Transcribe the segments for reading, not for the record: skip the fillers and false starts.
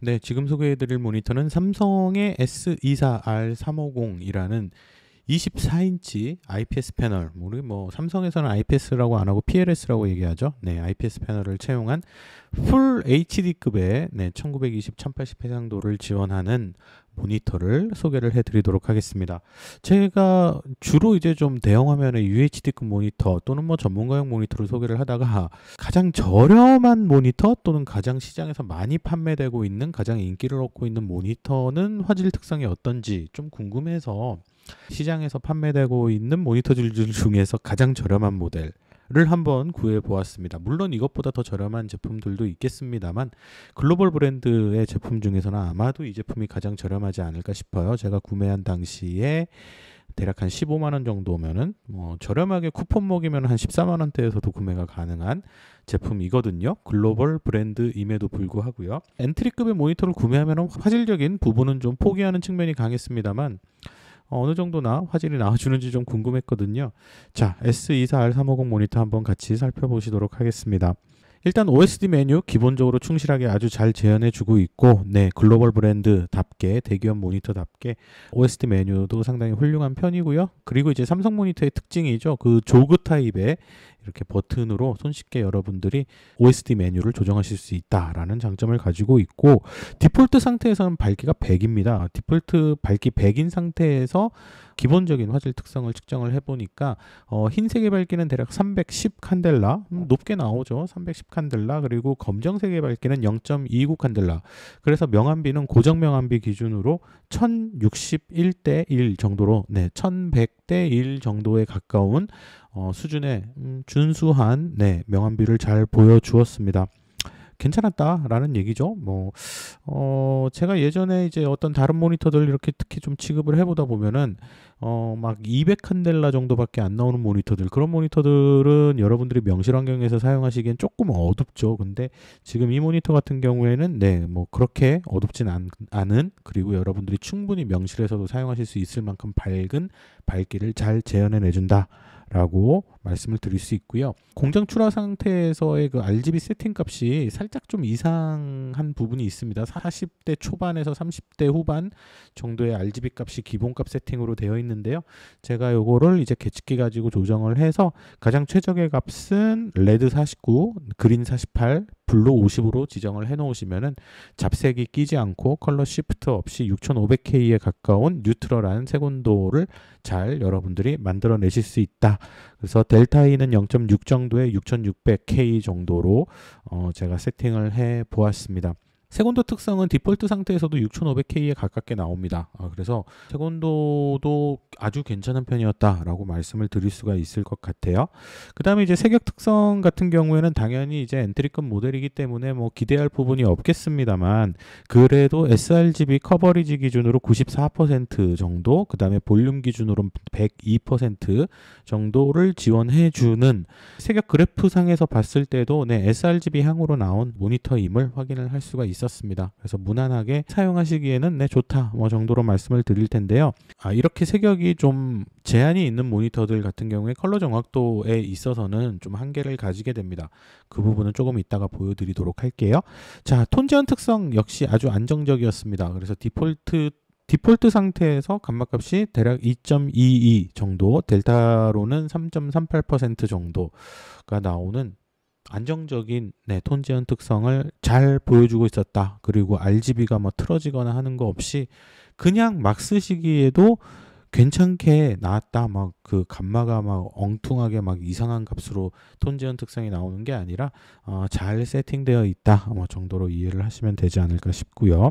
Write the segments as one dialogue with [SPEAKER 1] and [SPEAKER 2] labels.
[SPEAKER 1] 네, 지금 소개해드릴 모니터는 삼성의 S24R350이라는 24인치 IPS 패널, 우리 삼성에서는 IPS라고 안 하고 PLS라고 얘기하죠. 네, IPS 패널을 채용한 풀 HD급의 1920, 1080 해상도를 지원하는 모니터를 소개를 해드리도록 하겠습니다. 제가 주로 이제 좀 대형 화면의 UHD급 모니터 또는 전문가용 모니터를 소개를 하다가 가장 저렴한 모니터 또는 가장 시장에서 많이 판매되고 있는 가장 인기를 얻고 있는 모니터는 화질 특성이 어떤지 좀 궁금해서 시장에서 판매되고 있는 모니터들 중에서 가장 저렴한 모델을 한번 구해 보았습니다. 물론 이것보다 더 저렴한 제품들도 있겠습니다만 글로벌 브랜드의 제품 중에서는 아마도 이 제품이 가장 저렴하지 않을까 싶어요. 제가 구매한 당시에 대략 한 15만원 정도면은 저렴하게 쿠폰 먹이면 한 14만원대에서도 구매가 가능한 제품이거든요. 글로벌 브랜드임에도 불구하고요. 엔트리급의 모니터를 구매하면 화질적인 부분은 좀 포기하는 측면이 강했습니다만 어느 정도나 화질이 나와주는지 좀 궁금했거든요. 자, S24R350 모니터 한번 같이 살펴보시도록 하겠습니다. 일단 OSD 메뉴 기본적으로 충실하게 아주 잘 재현해주고 있고, 네, 글로벌 브랜드답게 대기업 모니터답게 OSD 메뉴도 상당히 훌륭한 편이고요. 그리고 이제 삼성 모니터의 특징이죠. 그 조그 타입의 이렇게 버튼으로 손쉽게 여러분들이 OSD 메뉴를 조정하실 수 있다라는 장점을 가지고 있고, 디폴트 상태에서는 밝기가 100입니다. 디폴트 밝기 100인 상태에서 기본적인 화질 특성을 측정을 해보니까 흰색의 밝기는 대략 310 칸델라, 높게 나오죠. 310 칸델라. 그리고 검정색의 밝기는 0.29 칸델라. 그래서 명암비는 고정 명암비 기준으로 1061대 1 정도로, 네, 1100대 1 정도에 가까운 수준의 준수한 명암비를 잘 보여주었습니다. 괜찮았다라는 얘기죠. 제가 예전에 이제 어떤 다른 모니터들 이렇게 특히 좀 취급을 해보다 보면은 막 200칸델라 정도밖에 안 나오는 모니터들, 그런 모니터들은 여러분들이 명실 환경에서 사용하시기엔 조금 어둡죠. 근데 지금 이 모니터 같은 경우에는 그렇게 어둡진 않은, 그리고 여러분들이 충분히 명실에서도 사용하실 수 있을 만큼 밝은 밝기를 잘 재현해 내준다 라고 말씀을 드릴 수 있고요. 공장 출하 상태에서의 그 RGB 세팅 값이 살짝 좀 이상한 부분이 있습니다. 40대 초반에서 30대 후반 정도의 RGB 값이 기본값 세팅으로 되어 있는데요. 제가 요거를 이제 계측기 가지고 조정을 해서 가장 최적의 값은 레드 49, 그린 48, 블루 50으로 지정을 해 놓으시면은 잡색이 끼지 않고 컬러 시프트 없이 6500K에 가까운 뉴트럴한 색온도를 잘 여러분들이 만들어내실 수 있다. 그래서 델타 E는 0.6 정도의 6600K 정도로 제가 세팅을 해 보았습니다. 색온도 특성은 디폴트 상태에서도 6500K에 가깝게 나옵니다. 그래서 색온도도 아주 괜찮은 편이었다라고 말씀을 드릴 수가 있을 것 같아요. 그 다음에 이제 색역 특성 같은 경우에는 당연히 이제 엔트리급 모델이기 때문에 기대할 부분이 없겠습니다만, 그래도 sRGB 커버리지 기준으로 94% 정도, 그 다음에 볼륨 기준으로 102% 정도를 지원해주는 색역 그래프상에서 봤을 때도 sRGB 향으로 나온 모니터임을 확인을 할 수가 있었습니다. 그래서 무난하게 사용하시기에는 좋다 정도로 말씀을 드릴 텐데요. 이렇게 색역이 좀 제한이 있는 모니터들 같은 경우에 컬러 정확도에 있어서는 좀 한계를 가지게 됩니다. 그 부분은 조금 이따가 보여드리도록 할게요. 자, 톤 제한 특성 역시 아주 안정적이었습니다. 그래서 디폴트 상태에서 감마값이 대략 2.22 정도, 델타로는 3.38% 정도가 나오는 안정적인 톤 제한 특성을 잘 보여주고 있었다. 그리고 RGB가 틀어지거나 하는 거 없이 그냥 막 쓰시기에도 괜찮게 나왔다. 그 감마가 엉뚱하게 이상한 값으로 톤 제한 특성이 나오는 게 아니라 잘 세팅되어 있다 정도로 이해를 하시면 되지 않을까 싶고요.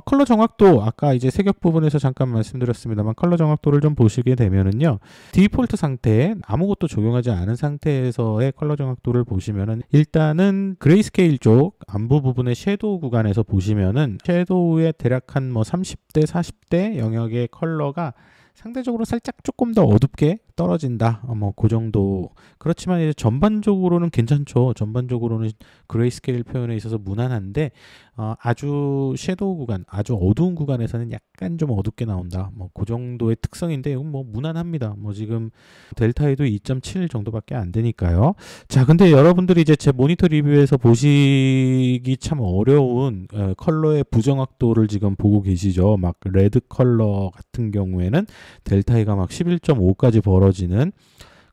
[SPEAKER 1] 컬러 정확도 아까 이제 색역 부분에서 잠깐 말씀드렸습니다만, 컬러 정확도를 좀 보시게 되면은요, 디폴트 상태에 아무것도 적용하지 않은 상태에서의 컬러 정확도를 보시면은, 일단은 그레이스케일 쪽 안부 부분의 섀도우 구간에서 보시면은 섀도우의 대략 한 30대 40대 영역의 컬러가 상대적으로 살짝 조금 더 어둡게 떨어진다. 뭐 그 정도. 그렇지만 이제 전반적으로는 괜찮죠. 전반적으로는 그레이스케일 표현에 있어서 무난한데 아주 섀도우 구간, 아주 어두운 구간에서는 약간 좀 어둡게 나온다. 뭐 그 정도의 특성인데 이건 뭐 무난합니다. 뭐 지금 델타에도 2.7 정도밖에 안 되니까요. 자, 근데 여러분들이 이제 제 모니터 리뷰에서 보시기 참 어려운 컬러의 부정확도를 지금 보고 계시죠. 막 레드 컬러 같은 경우에는 델타이가 막 11.5까지 벌어지는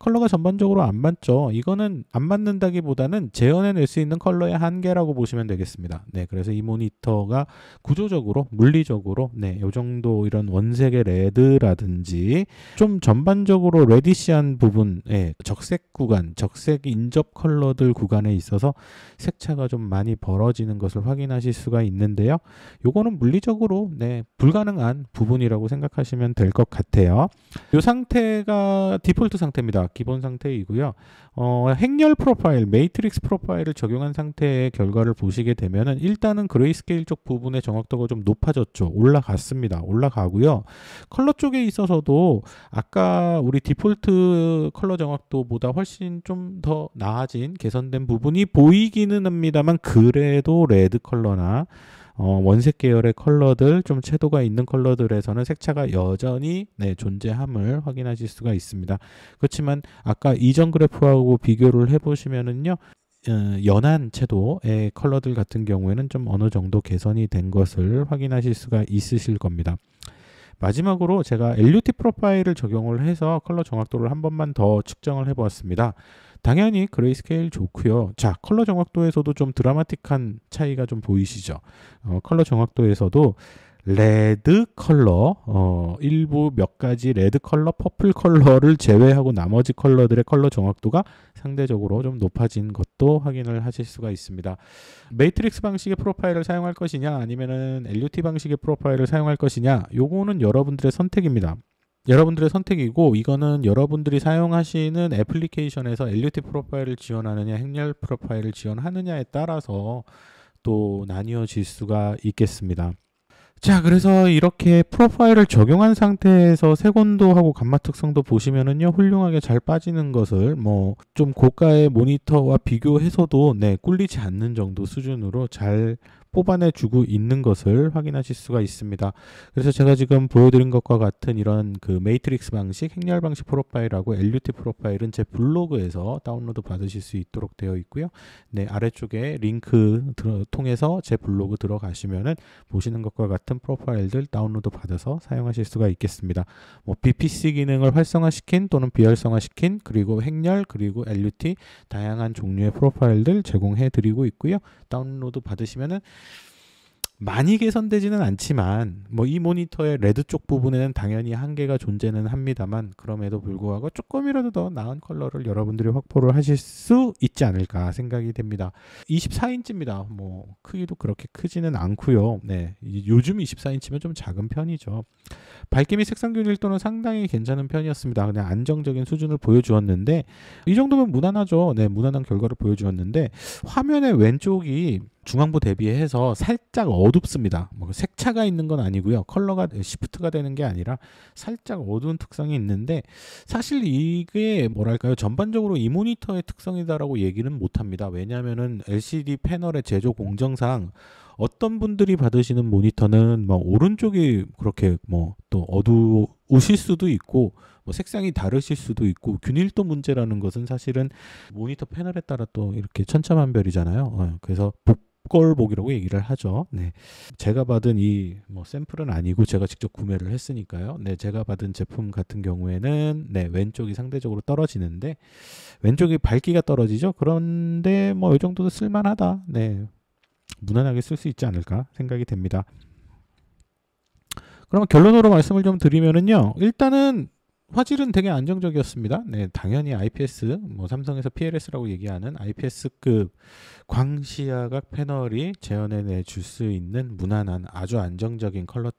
[SPEAKER 1] 컬러가 전반적으로 안 맞죠. 이거는 안 맞는다기보다는 재현해낼 수 있는 컬러의 한계라고 보시면 되겠습니다. 네, 그래서 이 모니터가 구조적으로, 물리적으로, 네, 요 정도 이런 원색의 레드라든지 좀 전반적으로 레디시한 부분, 적색 구간, 적색 인접 컬러들 구간에 있어서 색차가 좀 많이 벌어지는 것을 확인하실 수가 있는데요. 요거는 물리적으로, 네, 불가능한 부분이라고 생각하시면 될 것 같아요. 이 상태가 디폴트 상태입니다. 기본 상태이고요. 행렬 프로파일, 매트릭스 프로파일을 적용한 상태의 결과를 보시게 되면은 일단은 그레이스케일 쪽 부분의 정확도가 좀 높아졌죠. 올라갔습니다. 올라가고요. 컬러 쪽에 있어서도 아까 우리 디폴트 컬러 정확도보다 훨씬 좀 더 나아진 개선된 부분이 보이기는 합니다만 그래도 레드 컬러나 원색 계열의 컬러들, 좀 채도가 있는 컬러들에서는 색차가 여전히 존재함을 확인하실 수가 있습니다. 그렇지만 아까 이전 그래프하고 비교를 해보시면은요, 연한 채도의 컬러들 같은 경우에는 좀 어느 정도 개선이 된 것을 확인하실 수가 있으실 겁니다. 마지막으로 제가 LUT 프로파일을 적용을 해서 컬러 정확도를 한 번만 더 측정을 해보았습니다. 당연히 그레이스케일 좋고요. 자, 컬러 정확도에서도 좀 드라마틱한 차이가 좀 보이시죠? 컬러 정확도에서도 레드 컬러, 일부 몇 가지 레드 컬러, 퍼플 컬러를 제외하고 나머지 컬러들의 컬러 정확도가 상대적으로 좀 높아진 것도 확인을 하실 수가 있습니다. 매트릭스 방식의 프로파일을 사용할 것이냐 아니면은 LUT 방식의 프로파일을 사용할 것이냐, 요거는 여러분들의 선택입니다. 여러분들의 선택이고, 이거는 여러분들이 사용하시는 애플리케이션에서 LUT 프로파일을 지원하느냐 행렬 프로파일을 지원하느냐에 따라서 또 나뉘어질 수가 있겠습니다. 자, 그래서 이렇게 프로파일을 적용한 상태에서 색온도하고 감마 특성도 보시면은요, 훌륭하게 잘 빠지는 것을 뭐 좀 고가의 모니터와 비교해서도 꿀리지 않는 정도 수준으로 잘 뽑아내주고 있는 것을 확인하실 수가 있습니다. 그래서 제가 지금 보여드린 것과 같은 이런 그 매트릭스 방식, 행렬 방식 프로파일하고 LUT 프로파일은 제 블로그에서 다운로드 받으실 수 있도록 되어 있고요. 네, 아래쪽에 링크 통해서 제 블로그 들어가시면은 보시는 것과 같은 프로파일들 다운로드 받아서 사용하실 수가 있겠습니다. 뭐 BPC 기능을 활성화시킨 또는 비활성화시킨, 그리고 행렬, 그리고 LUT 다양한 종류의 프로파일들 제공해 드리고 있고요. 다운로드 받으시면은 많이 개선되지는 않지만 뭐 이 모니터의 레드 쪽 부분에는 당연히 한계가 존재는 합니다만, 그럼에도 불구하고 조금이라도 더 나은 컬러를 여러분들이 확보를 하실 수 있지 않을까 생각이 됩니다. 24인치입니다. 뭐 크기도 그렇게 크지는 않고요. 네, 요즘 24인치면 좀 작은 편이죠. 밝기 및 색상 균일도는 상당히 괜찮은 편이었습니다. 그냥 안정적인 수준을 보여주었는데 이 정도면 무난하죠. 네, 무난한 결과를 보여주었는데 화면의 왼쪽이 중앙부 대비해서 살짝 어둡습니다. 뭐 색차가 있는 건 아니고요. 컬러가 시프트가 되는 게 아니라 살짝 어두운 특성이 있는데, 사실 이게 뭐랄까요, 전반적으로 이 모니터의 특성이다라고 얘기는 못합니다. 왜냐하면은 LCD 패널의 제조 공정상 어떤 분들이 받으시는 모니터는 뭐 오른쪽이 그렇게 뭐 또 어두우실 수도 있고, 뭐 색상이 다르실 수도 있고, 균일도 문제라는 것은 사실은 모니터 패널에 따라 또 이렇게 천차만별이잖아요. 그래서 복걸복이라고 얘기를 하죠. 네, 제가 받은 이 뭐 샘플은 아니고 제가 직접 구매를 했으니까요. 네, 제가 받은 제품 같은 경우에는 왼쪽이 상대적으로 떨어지는데, 왼쪽이 밝기가 떨어지죠. 그런데 뭐 이 정도도 쓸만하다. 네, 무난하게 쓸 수 있지 않을까 생각이 됩니다. 그러면 결론으로 말씀을 좀 드리면은요, 일단은 화질은 되게 안정적이었습니다. 네, 당연히 IPS, 뭐 삼성에서 PLS라고 얘기하는 IPS급 광시야각 패널이 재현해 줄 수 있는 무난한 아주 안정적인 컬러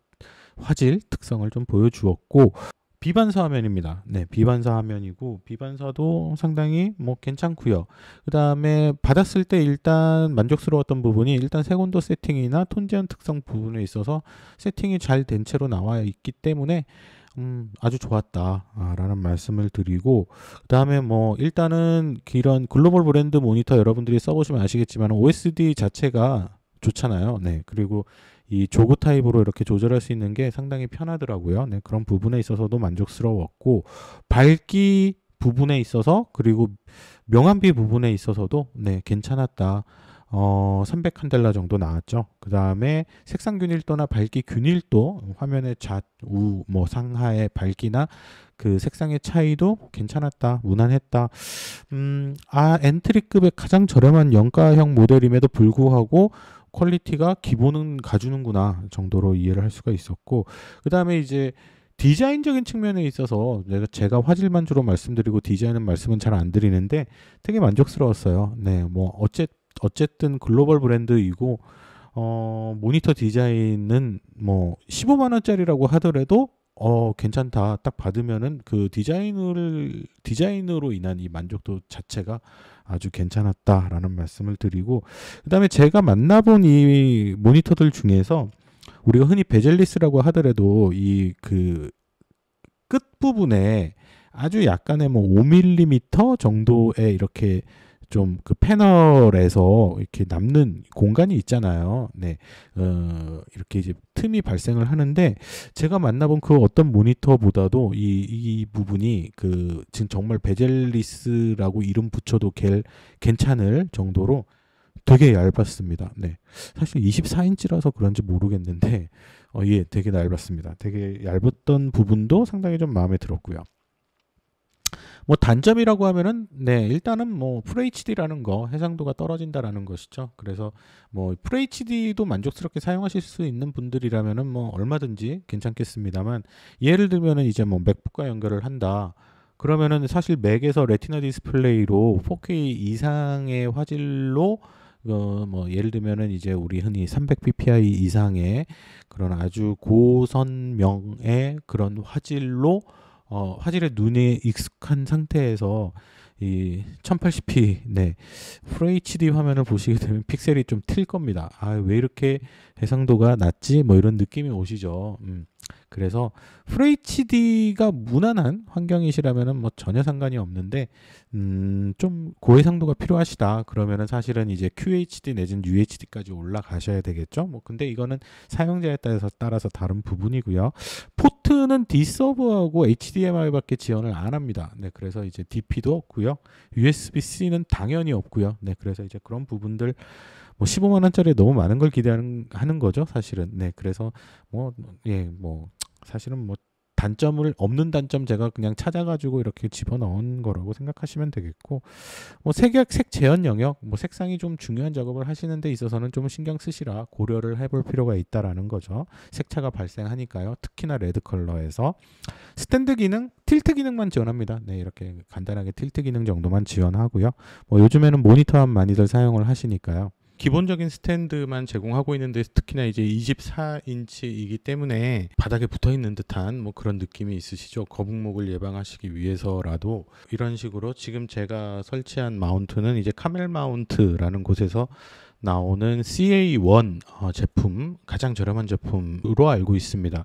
[SPEAKER 1] 화질 특성을 좀 보여주었고, 비반사 화면입니다. 네, 비반사 화면이고 비반사도 상당히 뭐 괜찮고요. 그 다음에 받았을 때 일단 만족스러웠던 부분이, 일단 색온도 세팅이나 톤 제한 특성 부분에 있어서 세팅이 잘 된 채로 나와 있기 때문에 아주 좋았다라는 말씀을 드리고, 그다음에 뭐 일단은 이런 글로벌 브랜드 모니터 여러분들이 써보시면 아시겠지만 OSD 자체가 좋잖아요. 네, 그리고 이 조그 타입으로 이렇게 조절할 수 있는 게 상당히 편하더라고요. 네, 그런 부분에 있어서도 만족스러웠고, 밝기 부분에 있어서 그리고 명암비 부분에 있어서도 네, 괜찮았다. 300칸델라 정도 나왔죠. 그 다음에 색상 균일도나 밝기 균일도, 화면의 좌우 뭐 상하의 밝기나 그 색상의 차이도 괜찮았다, 무난했다. 엔트리급의 가장 저렴한 영가형 모델임에도 불구하고 퀄리티가 기본은 가주는구나 정도로 이해를 할 수가 있었고, 그 다음에 이제 디자인적인 측면에 있어서 제가 화질만 주로 말씀드리고 디자인은 말씀은 잘 안 드리는데 되게 만족스러웠어요. 네, 뭐 어쨌든 글로벌 브랜드이고 모니터 디자인은 뭐 15만 원짜리라고 하더라도 괜찮다. 딱 받으면은 그 디자인으로 인한 이 만족도 자체가 아주 괜찮았다라는 말씀을 드리고, 그다음에 제가 만나본 이 모니터들 중에서 우리가 흔히 베젤리스라고 하더라도 이 그 끝부분에 아주 약간의 뭐 5mm 정도의 이렇게 좀 그 패널에서 이렇게 남는 공간이 있잖아요. 네, 이렇게 이제 틈이 발생을 하는데, 제가 만나본 그 어떤 모니터보다도 이 부분이 그 지금 정말 베젤리스라고 이름 붙여도 괜찮을 정도로 되게 얇았습니다. 네, 사실 24인치라서 그런지 모르겠는데, 예, 되게 얇았습니다. 되게 얇았던 부분도 상당히 좀 마음에 들었고요. 뭐 단점이라고 하면은 네, 일단은 뭐 FHD라는 거, 해상도가 떨어진다라는 것이죠. 그래서 뭐 FHD도 만족스럽게 사용하실 수 있는 분들이라면은 뭐 얼마든지 괜찮겠습니다만, 예를 들면은 이제 뭐 맥북과 연결을 한다. 그러면은 사실 맥에서 레티나 디스플레이로 4K 이상의 화질로 뭐 예를 들면은 이제 우리 흔히 300ppi 이상의 그런 아주 고선명의 그런 화질로 화질에 눈에 익숙한 상태에서 이 1080p 네, FHD 화면을 보시게 되면 픽셀이 좀 튈 겁니다. 왜 이렇게 해상도가 낮지? 뭐 이런 느낌이 오시죠. 그래서 FHD가 무난한 환경이시라면은 뭐 전혀 상관이 없는데, 좀 고해상도가 필요하시다 그러면은 사실은 이제 QHD 내지는 UHD까지 올라가셔야 되겠죠. 뭐 근데 이거는 사용자에 따라서 다른 부분이고요. 포트는 D서브하고 HDMI밖에 지원을 안 합니다. 네, 그래서 이제 DP도 없고요. USB-C는 당연히 없고요. 네, 그래서 이제 그런 부분들 뭐 15만 원짜리 너무 많은 걸 기대하는 거죠, 사실은. 네, 그래서 뭐 사실은 뭐 없는 단점 제가 그냥 찾아가지고 이렇게 집어넣은 거라고 생각하시면 되겠고, 뭐 색 재현 영역, 뭐 색상이 좀 중요한 작업을 하시는 데 있어서는 좀 신경 쓰시라 고려를 해볼 필요가 있다라는 거죠. 색차가 발생하니까요. 특히나 레드 컬러에서 스탠드 기능, 틸트 기능만 지원합니다. 네, 이렇게 간단하게 틸트 기능 정도만 지원하고요. 뭐 요즘에는 모니터만 많이들 사용을 하시니까요. 기본적인 스탠드만 제공하고 있는데, 특히나 이제 24인치이기 때문에 바닥에 붙어 있는 듯한 뭐 그런 느낌이 있으시죠. 거북목을 예방하시기 위해서라도 이런 식으로 지금 제가 설치한 마운트는 이제 카멜 마운트라는 곳에서 나오는 CA1 제품, 가장 저렴한 제품으로 알고 있습니다.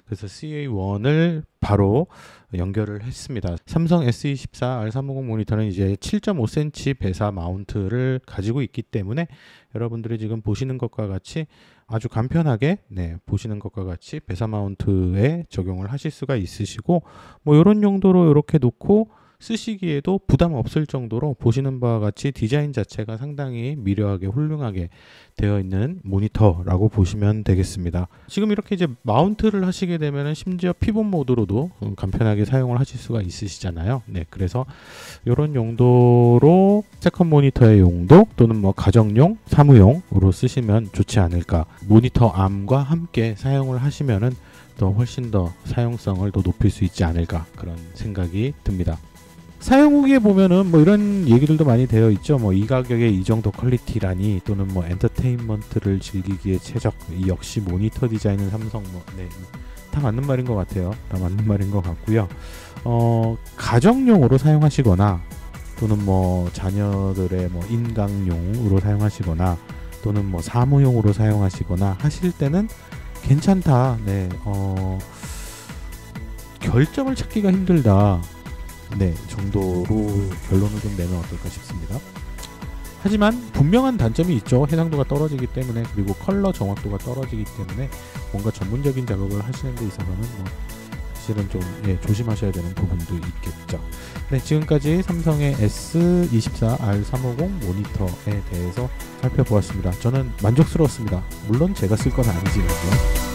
[SPEAKER 1] 그래서 CA1을 바로 연결을 했습니다. 삼성 S24 R350 모니터는 이제 7.5cm 배사 마운트를 가지고 있기 때문에 여러분들이 지금 보시는 것과 같이 아주 간편하게 보시는 것과 같이 배사 마운트에 적용을 하실 수가 있으시고, 뭐 이런 용도로 이렇게 놓고 쓰시기에도 부담 없을 정도로 보시는 바와 같이 디자인 자체가 상당히 미려하게 훌륭하게 되어 있는 모니터라고 보시면 되겠습니다. 지금 이렇게 이제 마운트를 하시게 되면은 심지어 피벗 모드로도 간편하게 사용을 하실 수가 있으시잖아요. 네, 그래서 이런 용도로 세컨 모니터의 용도 또는 뭐 가정용, 사무용으로 쓰시면 좋지 않을까. 모니터 암과 함께 사용을 하시면은 더 훨씬 더 사용성을 더 높일 수 있지 않을까, 그런 생각이 듭니다. 사용 후기에 보면은 뭐 이런 얘기들도 많이 되어 있죠. 뭐 이 가격에 이 정도 퀄리티라니, 또는 뭐 엔터테인먼트를 즐기기에 최적, 역시 모니터 디자인은 삼성, 다 맞는 말인 것 같아요. 다 맞는 말인 것 같고요. 가정용으로 사용하시거나 또는 뭐 자녀들의 뭐 인강용으로 사용하시거나 또는 뭐 사무용으로 사용하시거나 하실 때는 괜찮다. 결점을 찾기가 힘들다. 네, 정도로 결론을 좀 내면 어떨까 싶습니다. 하지만 분명한 단점이 있죠. 해상도가 떨어지기 때문에, 그리고 컬러 정확도가 떨어지기 때문에 뭔가 전문적인 작업을 하시는 데 있어서는 뭐 사실은 좀 조심하셔야 되는 부분도 있겠죠. 네, 지금까지 삼성의 S24R350 모니터에 대해서 살펴보았습니다. 저는 만족스러웠습니다. 물론 제가 쓸 건 아니지만요.